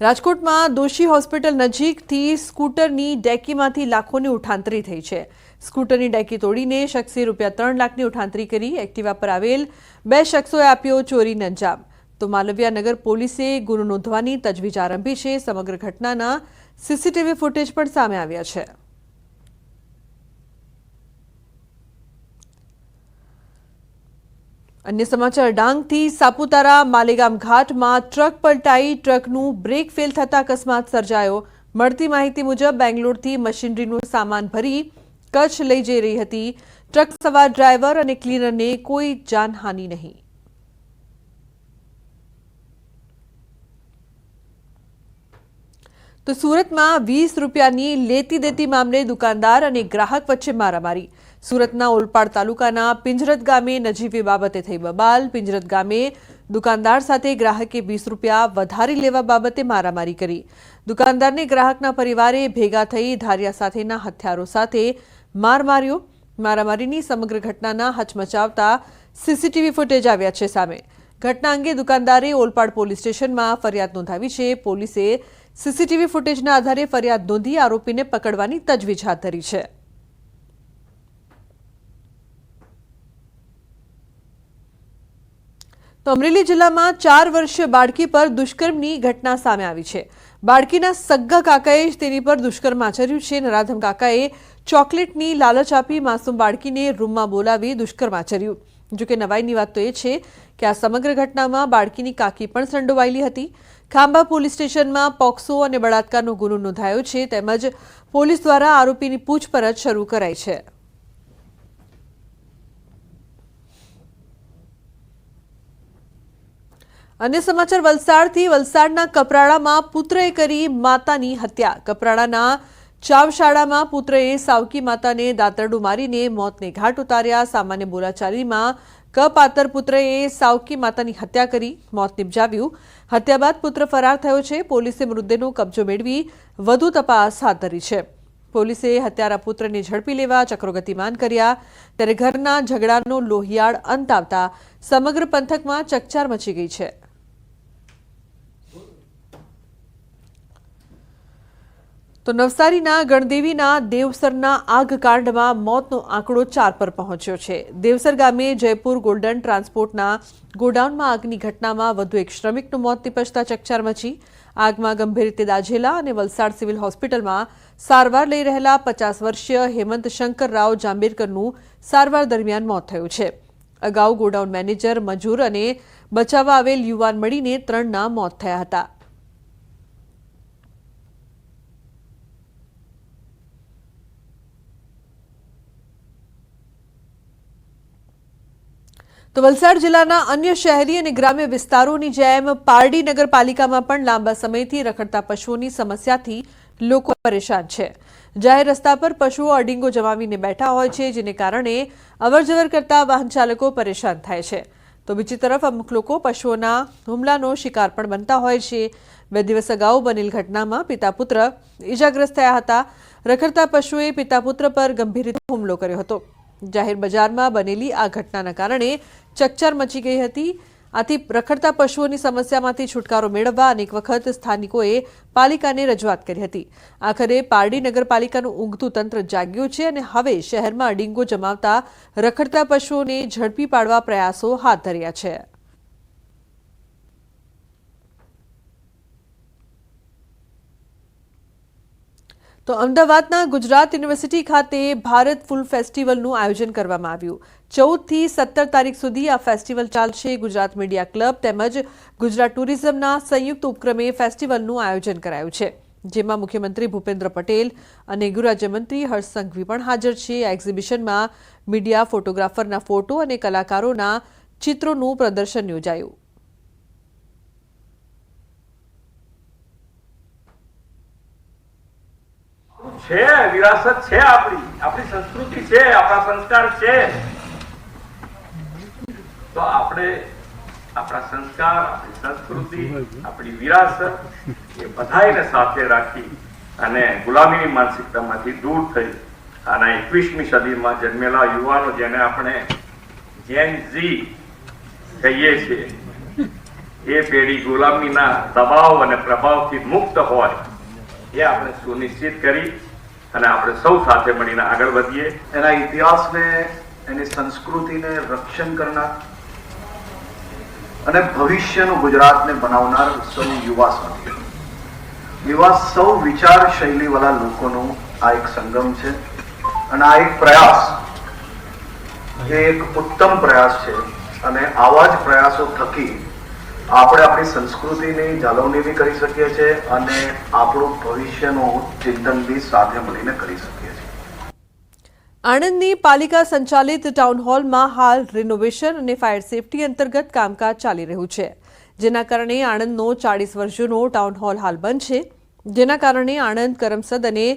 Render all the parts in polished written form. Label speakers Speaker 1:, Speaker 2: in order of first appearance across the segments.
Speaker 1: રાજકોટમાં દોશી હોસ્પિટલ નજીકથી સ્કૂટરની ડેકીમાંથી લાખોની ઉઠાંતરી થઈ છે। સ્કૂટરની ડેકી તોડીને શખ્સે ₹3 લાખની ઉઠાંતરી કરી। એક્ટિવા પર આવેલ 2 શખ્સોએ આપ્યો ચોરીને અંજામ। તો માલવીયા નગર પોલીસે ગુનો નોંધવાની તજવીજ આરંભી છે। સમગ્ર ઘટનાના સીસીટીવી ફૂટેજ પણ સામે આવ્યા છે। अन्य समाचार डांगथी सापुतारा मालेगाम घाटमां ट्रक पलटाई ट्रकનું બ્રેક ફેલ થતા અકસ્માત સર્જાયો। મળતી માહિતી મુજબ બેંગ્લોરથી મશીનરીનો સામાન ભરી કચ્છ લઈ જઈ રહી હતી। ટ્રક સવાર ડ્રાઈવર અને ક્લીનરને કોઈ જાનહાનિ નહીં। તો સુરતમાં ₹20ની લેતી દેતી મામલે દુકાનદાર અને ગ્રાહક વચ્ચે મારામારી। સુરતના ઓલપાડ તાલુકાના પિંજરત ગામે નજીવી બાબતે થઈ બબાલ। પિંજરત ગામે દુકાનદાર સાથે ગ્રાહકે ₹20 વધારી લેવા બાબતે મારામારી કરી। દુકાનદારને ગ્રાહકના પરિવારે ભેગા થઈ ધારિયા સાથેના હથિયારો સાથે માર માર્યો। મારામારીની સમગ્ર ઘટનાના હચમચાવતા સીસીટીવી ફૂટેજ આવ્યા છે સામે। ઘટના અંગે દુકાનદારે ઓલપાડ પોલીસ સ્ટેશનમાં ફરિયાદ નોંધાવી છે। પોલીસે સીસીટીવી ફૂટેજના આધારે ફરિયાદ નોંધી આરોપીને પકડવાની તજવીજ હાથ ધરી છે। તો અમરેલી જિલ્લામાં 4 વર્ષીય બાળકી પર દુષ્કર્મની ઘટના સામે આવી છે। બાળકીના સગ્ગા કાકાએ જ તેની પર દુષ્કર્મ આચર્યું છે। નરાધમ કાકાએ ચોકલેટની લાલચ આપી માસૂમ બાળકીને રૂમમાં બોલાવી દુષ્કર્મ આચર્યું। જોકે નવાઈની વાત તો એ છે કે આ સમગ્ર ઘટનામાં બાળકીની કાકી પણ સંડોવાયેલી હતી। ખાંભા પોલીસ સ્ટેશનમાં પોક્સો અને બળાત્કારનો ગુનો નોંધાયો છે તેમજ પોલીસ દ્વારા આરોપીની પૂછપરછ શરૂ કરાઈ છે। अन्य समाचार वलसाडथी वलसाडना कपराड़ामां पुत्रए करी मातानी हत्या। कपराड़ाना चावशाळामां पुत्रए सावकी माताने दातरडું मारीने मौतने घाट उतार्या। सामान्य बोलाचालीमां कपातर पुत्रए सावकी मातानी हत्या करी मौत निपजाव्યું। हत्या बाद पुत्र फरार थयो છે। પોલીસે મૃતદેહનો કબજો મેળવી વધુ તપાસ હાથ ધરી છે। પોલીસે હત્યારા પુત્રને ઝડપી લેવા ચક્રો ગતિમાન કર્યા। ત્યારે ઘરના ઝઘડાનો લોહિયાળ અંત આવતા સમગ્ર પંથકમાં ચકચાર મચી ગઈ છે। તો નવસારીના ગણદેવીના દેવસરના આગકાંડમાં મોતનો આંકડો 4 પર પહોંચ્યો છે। દેવસર ગામે જયપુર ગોલ્ડન ટ્રાન્સપોર્ટના ગોડાઉનમાં આગની ઘટનામાં વધુ એક શ્રમિકનું મોત નિપજતા ચકચાર મચી। આગમાં ગંભીર રીતે દાઝેલા અને વલસાડ સિવિલ હોસ્પિટલમાં સારવાર લઈ રહેલા 50 વર્ષીય હેમંત શંકરરાવ જાંબેરકરનું સારવાર દરમિયાન મોત થયું છે। અગાઉ ગોડાઉન મેનેજર મજૂર અને બચાવવા આવેલ યુવાન મળીને 3ના મોત થયા હતા। તો વલસાડ જિલ્લાના અન્ય શહેરી અને ગ્રામ્ય વિસ્તારોની જેમ પારડી નગરપાલિકામાં પણ લાંબા સમયથી રખડતા પશુઓની સમસ્યાથી લોકો પરેશાન છે। જાહેર રસ્તા પર પશુઓ અડીંગો જમાવીને બેઠા હોય છે જેને કારણે અવરજવર કરતા વાહન ચાલકો પરેશાન થાય છે। તો બીજી તરફ અમુક લોકો પશુઓના હુમલાનો શિકાર પણ બનતા હોય છે। 2 દિવસ અગાઉ બનેલ ઘટનામાં પિતા પુત્ર ઇજાગ્રસ્ત થયા હતા। રખડતા પશુએ પિતા પુત્ર પર ગંભીર રીતે હુમલો કર્યો હતો। જાહેર બજારમાં બનેલી આ ઘટનાના કારણે ચકચાર મચી ગઈ હતી। આથી રખડતા પશુઓની સમસ્યામાંથી છુટકારો મેળવવા અનેક વખત સ્થાનિકોએ પાલિકાને રજૂઆત કરી હતી। આખરે પારડી નગરપાલિકાનું ઊંઘતું તંત્ર જાગ્યું છે અને હવે શહેરમાં અડીંગો જમાવતા રખડતા પશુઓને ઝડપી પાડવા પ્રયાસો હાથ ધર્યા છે। તો અમદાવાદના ગુજરાત યુનિવર્સિટી ખાતે ભારત ફૂલ ફેસ્ટિવલનું આયોજન કરવામાં આવ્યું। 14 થી 17 તારીખ સુધી આ ફેસ્ટિવલ ચાલશે। ગુજરાત મીડિયા ક્લબ તેમજ ગુજરાત ટુરિઝમના સંયુક્ત ઉપક્રમે ફેસ્ટિવલનું આયોજન કરાયું છે જેમાં મુખ્યમંત્રી ભૂપેન્દ્ર પટેલ અને ગૃહરાજ્યમંત્રી હર્ષ સંઘવી પણ હાજર છે। આ એક્ઝિબિશનમાં મીડિયા ફોટોગ્રાફરના ફોટો અને કલાકારોના ચિત્રોનું પ્રદર્શન યોજાયું।
Speaker 2: છે વિરાસત છે આપણી સંસ્કૃતિ છે આપણા સંસ્કાર છે તો આપણે આપણા સંસ્કાર આપણી સંસ્કૃતિ આપણી વિરાસત એ બધાયને સાથે રાખી અને ગુલામીની માનસિકતામાંથી દૂર થઈ અને 21મી સદીમાં જન્મેલા યુવાનો જેને આપણે જેન ઝી કહીએ છીએ એ પેઢી ગુલામીના દબાવ અને પ્રભાવથી મુક્ત હોય એ આપણે સુનિશ્ચિત કરી અને આપણે સૌ સાથે મળીને આગળ વધીએ.
Speaker 3: એના ઇતિહાસને, એની સંસ્કૃતિને રક્ષણ કરનાર અને ભવિષ્યનું ગુજરાતને બનાવનાર સૌ યુવા સાથી, યુવા સૌ વિચાર શૈલીવાળા લોકોનું આ એક સંગમ છે અને આ એક પ્રયાસ, એ એક ઉત્તમ પ્રયાસ છે અને આવા જ પ્રયાસો થકી આપણે આપણી સંસ્કૃતિની જાળવણી બી કરી શકીએ છીએ અને આપણું ભવિષ્યનું ચિંતન બી સાથે મળીને કરી શકીએ છીએ.
Speaker 1: આણંદની પાલિકા સંચાલિત ટાઉન હોલમાં હાલ રિનોવેશન અને ફાયર સેફટી અંતર્ગત કામકાજ ચાલી રહ્યું છે, જેના કારણે આણંદનો 40 વર્ષ જૂનો ટાઉન હોલ હાલ બંધ છે. જેના કારણે આણંદ, કરમસદ અને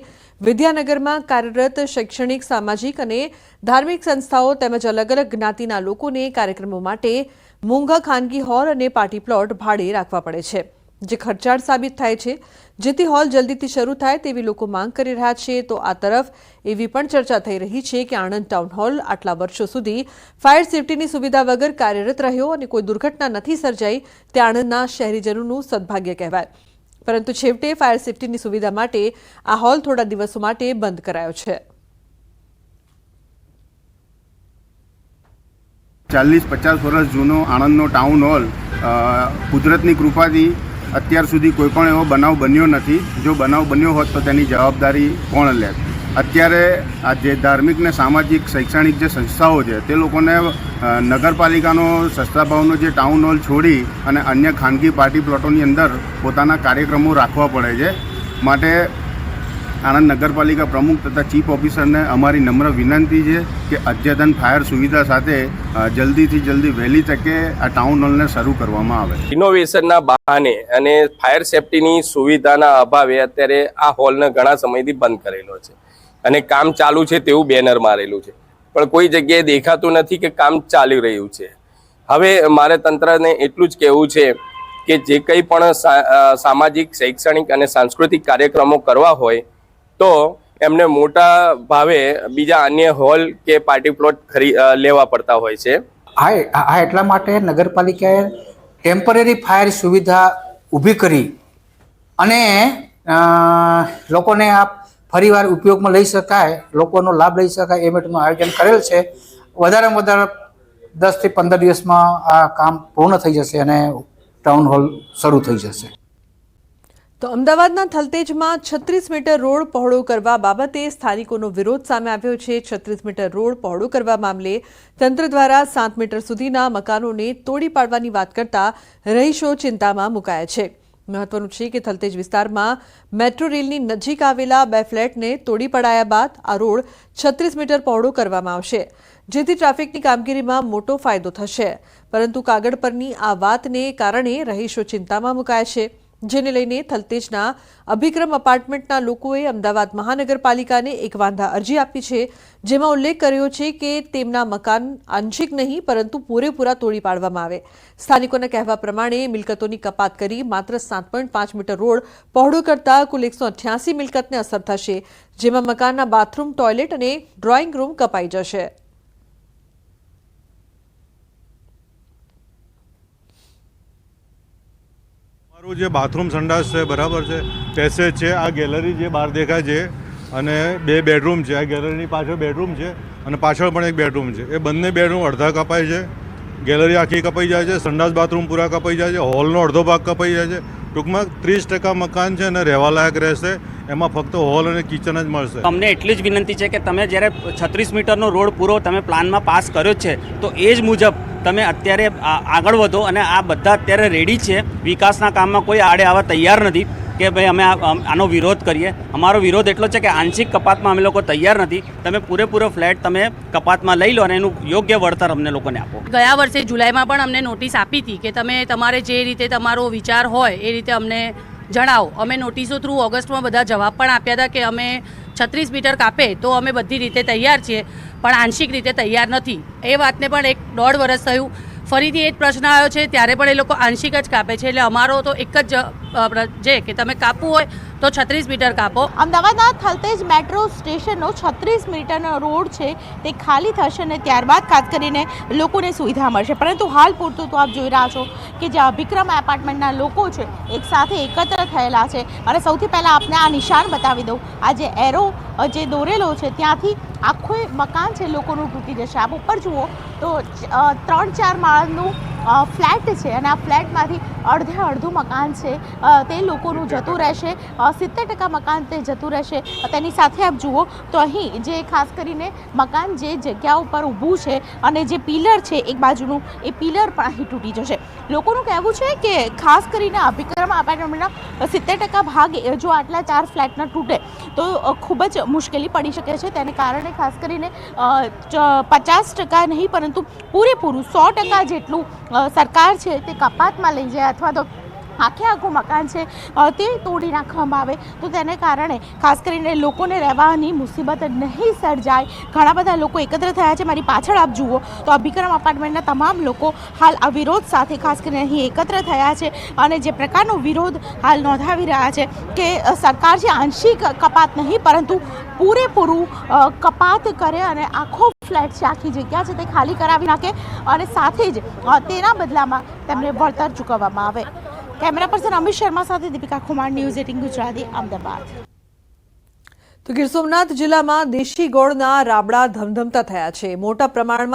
Speaker 1: વિદ્યાનગરમાં કાર્યરત શૈક્ષણિક, સામાજિક અને ધાર્મિક સંસ્થાઓ તેમજ અલગ અલગ જ્ઞાતિના લોકોને કાર્યક્રમો માટે મોંઘા ખાનગી હોલ અને પાર્ટી પ્લોટ ભાડે રાખવા પડે છે, જે ખર્ચાળ સાબિત થાય છે. જેથી હોલ જલ્દીથી શરૂ થાય તેવી લોકો માંગ કરી રહ્યા છે. તો આ તરફ એવી પણ ચર્ચા થઈ રહી છે કે આણંદ ટાઉન હોલ આટલા વર્ષો સુધી ફાયર સેફટીની સુવિધા વગર કાર્યરત રહ્યો અને કોઈ દુર્ઘટના નથી સર્જાઈ તે આણંદના શહેરીજનોનું સદભાગ્ય કહેવાય. પરંતુ છેવટે ફાયર સેફટીની સુવિધા માટે આ હોલ થોડા દિવસો માટે બંધ કરાયો છે.
Speaker 4: 40-50 વર્ષ જૂનો આણંદનો ટાઉન હોલ કુદરતની કૃપાથી અત્યાર સુધી કોઈ પણ એવો બનાવ બન્યો નથી. જો બનાવ બન્યો હોત તો તેની જવાબદારી કોણ લે? અત્યારે આ જે ધાર્મિક ને સામાજિક, શૈક્ષણિક જે સંસ્થાઓ છે તે લોકોને નગરપાલિકાનો સસ્તા ભાવનો જે ટાઉન હોલ છોડી અને અન્ય ખાનગી પાર્ટી પ્લોટોની અંદર પોતાના કાર્યક્રમો રાખવા પડે છે. માટે આણંદ નગરપાલિકા પ્રમુખ તથા ચીફ ઓફિસરને અમારી નમ્ર વિનંતી છે કે અદ્યતન ફાયર સુવિધા સાથે જલ્દીથી જલ્દી વહેલી તકે આ ટાઉન હોલને શરૂ કરવામાં આવે.
Speaker 5: ઇનોવેશનના બહાને અને ફાયર સેફટીની સુવિધાના અભાવે અત્યારે આ હોલને ઘણા સમયથી બંધ કરેલો છે અને કામ ચાલુ છે તેવું બેનર મારેલું છે, પણ કોઈ જગ્યાએ દેખાતું નથી કે કામ ચાલી રહ્યું છે. હવે મારે તંત્રને એટલું જ કહેવું છે કે જે કંઈ પણ સામાજિક, શૈક્ષણિક અને સાંસ્કૃતિક કાર્યક્રમો કરવા હોય તો એમને મોટા ભાવે બીજા અન્ય હોલ કે પાર્ટી પ્લોટ લેવા પડતા હોય છે.
Speaker 6: આ એટલા માટે નગરપાલિકાએ ટેમ્પરરી ફાયર સુવિધા ઊભી કરી અને લોકોને આ ફરીવાર ઉપયોગમાં લઈ શકાય, લોકોનો લાભ લઈ શકાય એ માટેનું આયોજન કરેલ છે. વધારેમાં વધારે 10 થી 15 દિવસમાં આ કામ પૂર્ણ થઈ જશે અને ટાઉન હોલ શરૂ થઈ જશે.
Speaker 1: તો અમદાવાદના થલતેજમાં 36 મીટર રોડ પહોળો કરવા બાબતે સ્થાનિકોનો વિરોધ સામે આવ્યો છે. 36 મીટર રોડ પહોળો કરવા મામલે તંત્ર દ્વારા 7 મીટર સુધીના મકાનોને તોડી પાડવાની વાત કરતા રહીશો ચિંતામાં મુકાયા છે. મહત્વનું છે કે થલતેજ વિસ્તારમાં મેટ્રો રેલની નજીક આવેલા 2 ફ્લેટને તોડી પડાયા બાદ આ રોડ 36 મીટર પહોળો કરવામાં આવશે, જેથી ટ્રાફિકની કામગીરીમાં મોટો ફાયદો થશે. પરંતુ કાગળ પરની આ વાતને કારણે રહીશો ચિંતામાં મુકાયા છે, જેને લઈને થલતેજના અભિક્રમ એપાર્ટમેન્ટના લોકોએ અમદાવાદ મહાનગરપાલિકાને એક વાંધા અરજી આપી છે, જેમાં ઉલ્લેખ કર્યો છે કે તેમના મકાન આંશિક નહીં પરંતુ પૂરેપૂરા તોડી પાડવામાં આવે. સ્થાનિકોના કહેવા પ્રમાણે મિલકતોની કપાત કરી માત્ર 7.5 મીટર રોડ પહોળો કરતા કુલ 188 મિલકતને અસર થશે, જેમાં મકાનના બાથરૂમ, ટોયલેટ અને ડ્રોઈંગ રૂમ કપાઈ જશે.
Speaker 7: મારું જે બાથરૂમ, સંડાસ છે બરાબર છે, પેસેજ છે, આ ગેલેરી જે બહાર દેખાય છે અને 2 બેડરૂમ છે. આ ગેલેરીની પાછળ બેડરૂમ છે અને પાછળ પણ એક બેડરૂમ છે. એ બંને બેડરૂમ અડધા કપાય છે, ગેલેરી આખી કપાઈ જાય છે, સંડાસ બાથરૂમ પૂરા કપાઈ જાય છે, હોલનો અડધો ભાગ કપાઈ જાય છે. ટૂંકમાં 30% મકાન છે અને રહેવા લાયક રહેશે, એમાં ફક્ત હોલ અને કિચન જ મળશે.
Speaker 8: અમને એટલી જ વિનંતી છે કે તમે જ્યારે 36 મીટરનો રોડ પૂરો તમે પ્લાનમાં પાસ કર્યો છે તો એ જ મુજબ તમે અત્યારે આગળ વધો અને આ બધા અત્યારે રેડી છે. વિકાસના કામમાં કોઈ આડે આવવા તૈયાર નથી કે ભાઈ અમે આનો વિરોધ કરીએ. અમારો વિરોધ એટલો છે કે આંશિક કપાતમાં અમે લોકો તૈયાર નથી. તમે પૂરેપૂરો ફ્લેટ તમે કપાતમાં લઈ લો અને એનું યોગ્ય વળતર અમને લોકોને આપો.
Speaker 9: ગયા વર્ષે જુલાઈમાં પણ અમને નોટિસ આપી હતી કે તમે તમારે જે રીતે તમારો વિચાર હોય એ રીતે અમને જણાવો. અમે નોટિસો થ્રુ ઓગસ્ટમાં બધા જવાબ પણ આપ્યા હતા કે અમે 36 મીટર કાપે તો અમે બધી રીતે તૈયાર છીએ, પણ આંશિક રીતે તૈયાર નથી. એ વાતને પણ 1.5 વર્ષ થયું. ફરીથી એ જ પ્રશ્ન આવ્યો છે ત્યારે પણ એ લોકો આંશિક જ કાપે છે. એટલે અમારો તો એક જ છે કે તમે કાપવું હોય તો 36 મીટર કાપો.
Speaker 10: અમદાવાદના થલતેજ મેટ્રો સ્ટેશનનો 36 મીટરનો રોડ છે તે ખાલી થશે અને ત્યારબાદ ખાસ કરીને લોકોને સુવિધા મળશે. પરંતુ હાલ પૂરતું તો આપ જોઈ રહ્યા છો કે જે અભિક્રમ એપાર્ટમેન્ટના લોકો છે એક સાથે એકત્ર થયેલા છે. અને સૌથી પહેલાં આપને આ નિશાન બતાવી દઉં. આ જે એરો જે દોરેલો છે ત્યાંથી આખું મકાન છે લોકોનું તૂટી જશે. આપ ઉપર જુઓ તો 3-4 માળનું ફ્લેટ છે અને આ ફ્લેટમાંથી અડધું મકાન છે તે લોકોનું જતું રહેશે. 70% મકાન તે જતું રહેશે. તેની સાથે આપ જુઓ તો અહીં જે ખાસ કરીને મકાન જે જગ્યા ઉપર ઊભું છે અને જે પિલર છે એક બાજુનું એ પિલર પણ અહીં તૂટી જશે. લોકોનું કહેવું છે કે ખાસ કરીને અભિક્રમ એપાર્ટમેન્ટના 70% ભાગ જો આટલા 4 ફ્લેટના તૂટે તો ખૂબ જ મુશ્કેલી પડી શકે છે. તેને કારણે ખાસ કરીને 50% નહીં પરંતુ પૂરેપૂરું 100% જેટલું સરકાર છે તે કપાતમાં લઈ જાય અથવા તો આખું મકાન છે તે તોડી નાખવામાં આવે તો તેને કારણે ખાસ કરીને લોકોને રહેવાની મુસીબત નહીં સર્જાય. ઘણા બધા લોકો એકત્ર થયા છે. મારી પાછળ આપ જુઓ તો અભિક્રમ અપાર્ટમેન્ટના તમામ લોકો હાલ આ વિરોધ સાથે ખાસ કરીને અહીં એકત્ર થયા છે અને જે પ્રકારનો વિરોધ હાલ નોંધાવી રહ્યા છે કે સરકાર જે આંશિક કપાત નહીં પરંતુ પૂરેપૂરું કપાત કરે અને આખો ફ્લેટ છે આખી જગ્યા છે તે ખાલી કરાવી નાખે અને સાથે જ તેના બદલામાં તેમને વળતર ચૂકવવામાં આવે. કેમેરા પર્સન અમિત શર્મા સાથે દીપિકા કુમાર, ન્યૂઝ 18 ગુજરાતી, અમદાવાદ.
Speaker 1: તો ગીર સોમનાથ જિલ્લામાં દેશી ગોળના રાબડા ધમધમતા થયા છે. મોટા પ્રમાણમાં